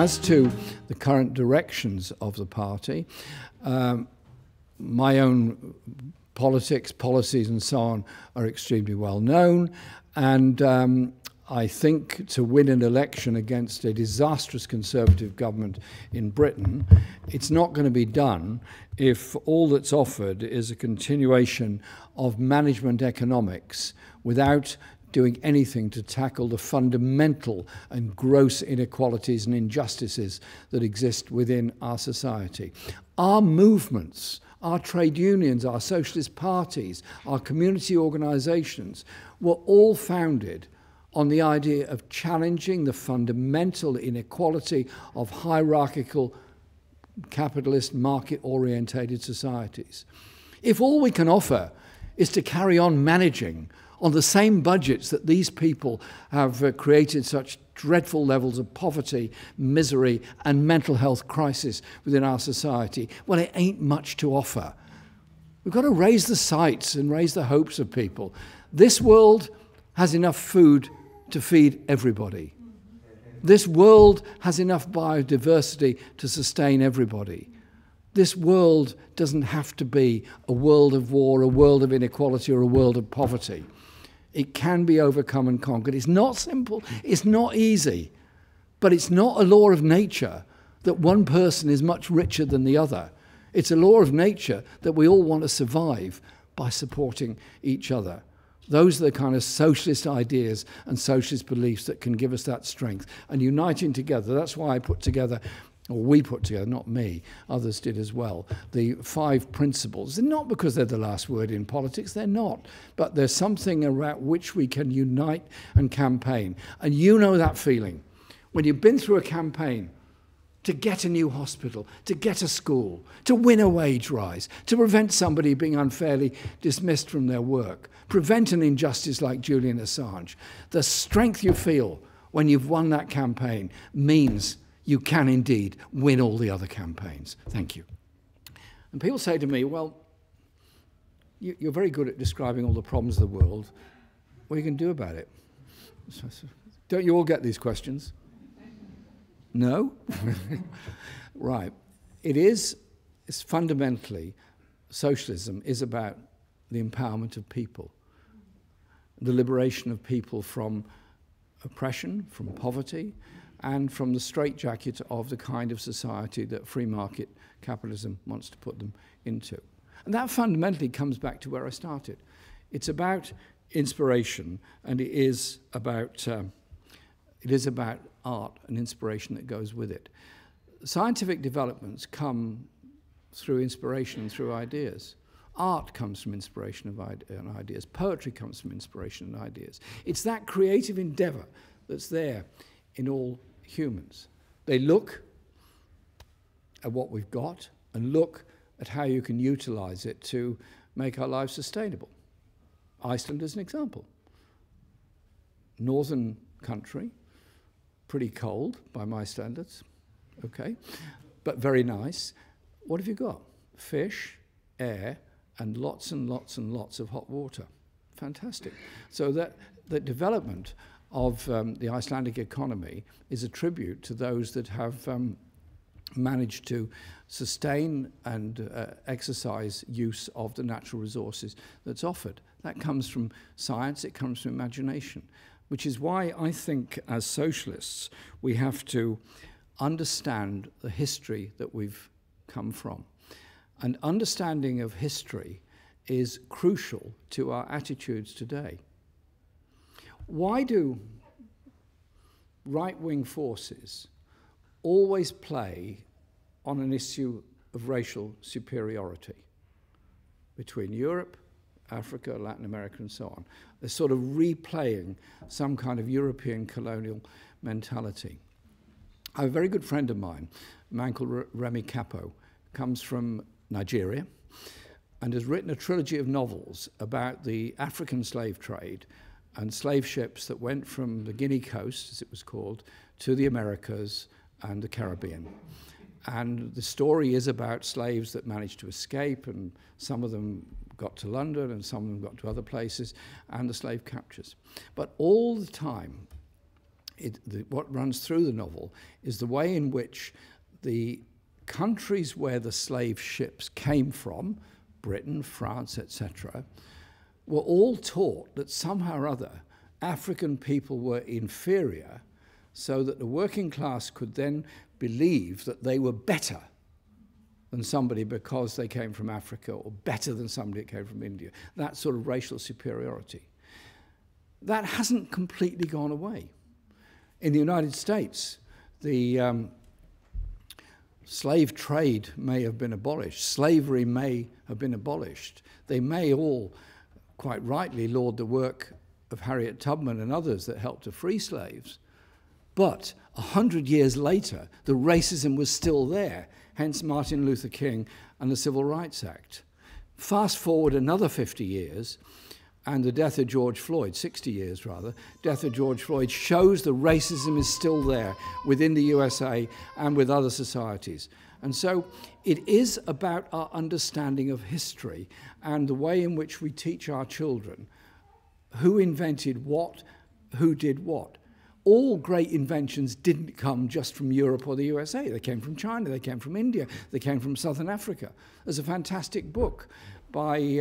As to the current directions of the party, my own politics, policies and so on are extremely well known, and I think to win an election against a disastrous Conservative government in Britain, it's not going to be done if all that's offered is a continuation of management economics without doing anything to tackle the fundamental and gross inequalities and injustices that exist within our society. Our movements, our trade unions, our socialist parties, our community organisations were all founded on the idea of challenging the fundamental inequality of hierarchical, capitalist, market-orientated societies. If all we can offer is to carry on managing on the same budgets that these people have created such dreadful levels of poverty, misery, and mental health crisis within our society, well, it ain't much to offer. We've got to raise the sights and raise the hopes of people. This world has enough food to feed everybody. This world has enough biodiversity to sustain everybody. This world doesn't have to be a world of war, a world of inequality, or a world of poverty. It can be overcome and conquered. It's not simple, it's not easy, but it's not a law of nature that one person is much richer than the other. It's a law of nature that we all want to survive by supporting each other. Those are the kind of socialist ideas and socialist beliefs that can give us that strength. And uniting together, that's why I put together, or we put together, not me, others did as well, the 5 principles. And not because they're the last word in politics, they're not. But there's something around which we can unite and campaign. And you know that feeling. When you've been through a campaign to get a new hospital, to get a school, to win a wage rise, to prevent somebody being unfairly dismissed from their work, prevent an injustice like Julian Assange, the strength you feel when you've won that campaign means you can indeed win all the other campaigns. Thank you. And people say to me, well, you're very good at describing all the problems of the world. What are you going to do about it? Don't you all get these questions? No? Right. It's fundamentally, socialism is about the empowerment of people, the liberation of people from oppression, from poverty, and from the straitjacket of the kind of society that free market capitalism wants to put them into. And that fundamentally comes back to where I started. It's about inspiration, and it is about art and inspiration that goes with it. Scientific developments come through inspiration and through ideas. Art comes from inspiration and ideas. Poetry comes from inspiration and ideas. It's that creative endeavor that's there in all humans. They look at what we've got and look at how you can utilize it to make our lives sustainable. Iceland is an example. Northern country, pretty cold by my standards, okay, but very nice. What have you got? Fish, air, and lots and lots and lots of hot water. Fantastic. So that the development of the Icelandic economy is a tribute to those that have managed to sustain and exercise use of the natural resources that's offered. That comes from science, it comes from imagination, which is why I think as socialists we have to understand the history that we've come from. And understanding of history is crucial to our attitudes today. Why do right-wing forces always play on an issue of racial superiority between Europe, Africa, Latin America, and so on? They're sort of replaying some kind of European colonial mentality. I have a very good friend of mine, a man called Remy Capo, comes from Nigeria and has written a trilogy of novels about the African slave trade and slave ships that went from the Guinea coast, as it was called, to the Americas and the Caribbean. And the story is about slaves that managed to escape, and some of them got to London and some of them got to other places, and the slave captures. But all the time, what runs through the novel is the way in which the countries where the slave ships came from, Britain, France, etc., were all taught that somehow or other African people were inferior, so that the working class could then believe that they were better than somebody because they came from Africa, or better than somebody that came from India. That sort of racial superiority. That hasn't completely gone away. In the United States, the slave trade may have been abolished. Slavery may have been abolished. They may all, quite rightly, laud the work of Harriet Tubman and others that helped to free slaves. But 100 years later, the racism was still there, hence Martin Luther King and the Civil Rights Act. Fast forward another 50 years, and the death of George Floyd, 60 years rather, death of George Floyd shows the racism is still there within the USA and with other societies. And so it is about our understanding of history and the way in which we teach our children who invented what, who did what. All great inventions didn't come just from Europe or the USA. They came from China, they came from India, they came from Southern Africa. There's a fantastic book by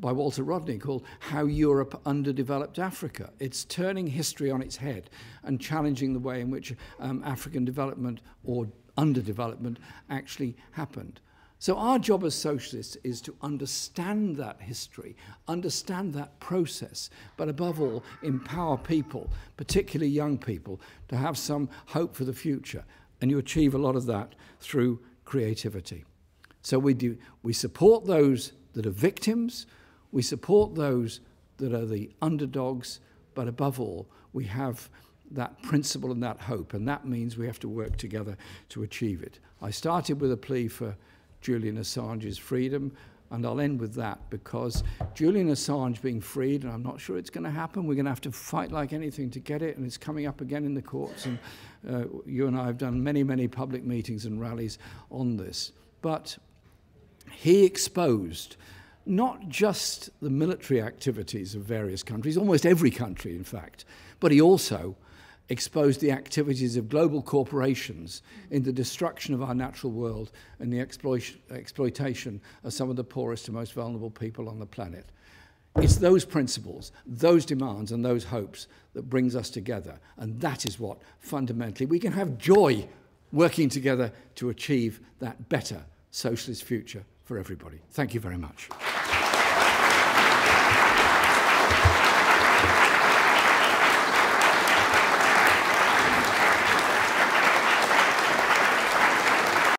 Walter Rodney called How Europe Underdeveloped Africa. It's turning history on its head and challenging the way in which African development or underdevelopment actually happened. So our job as socialists is to understand that history, understand that process, but above all, empower people, particularly young people, to have some hope for the future. And you achieve a lot of that through creativity. So we support those that are victims, we support those that are the underdogs, but above all, we have that principle and that hope, and that means we have to work together to achieve it. I started with a plea for Julian Assange's freedom, and I'll end with that, because Julian Assange being freed, and I'm not sure it's going to happen, we're going to have to fight like anything to get it, and it's coming up again in the courts, and you and I have done many, many public meetings and rallies on this. But he exposed not just the military activities of various countries, almost every country in fact, but he also exposed the activities of global corporations in the destruction of our natural world and the exploitation of some of the poorest and most vulnerable people on the planet. It's those principles, those demands and those hopes that brings us together, and that is what fundamentally we can have joy working together to achieve that better socialist future for everybody. Thank you very much.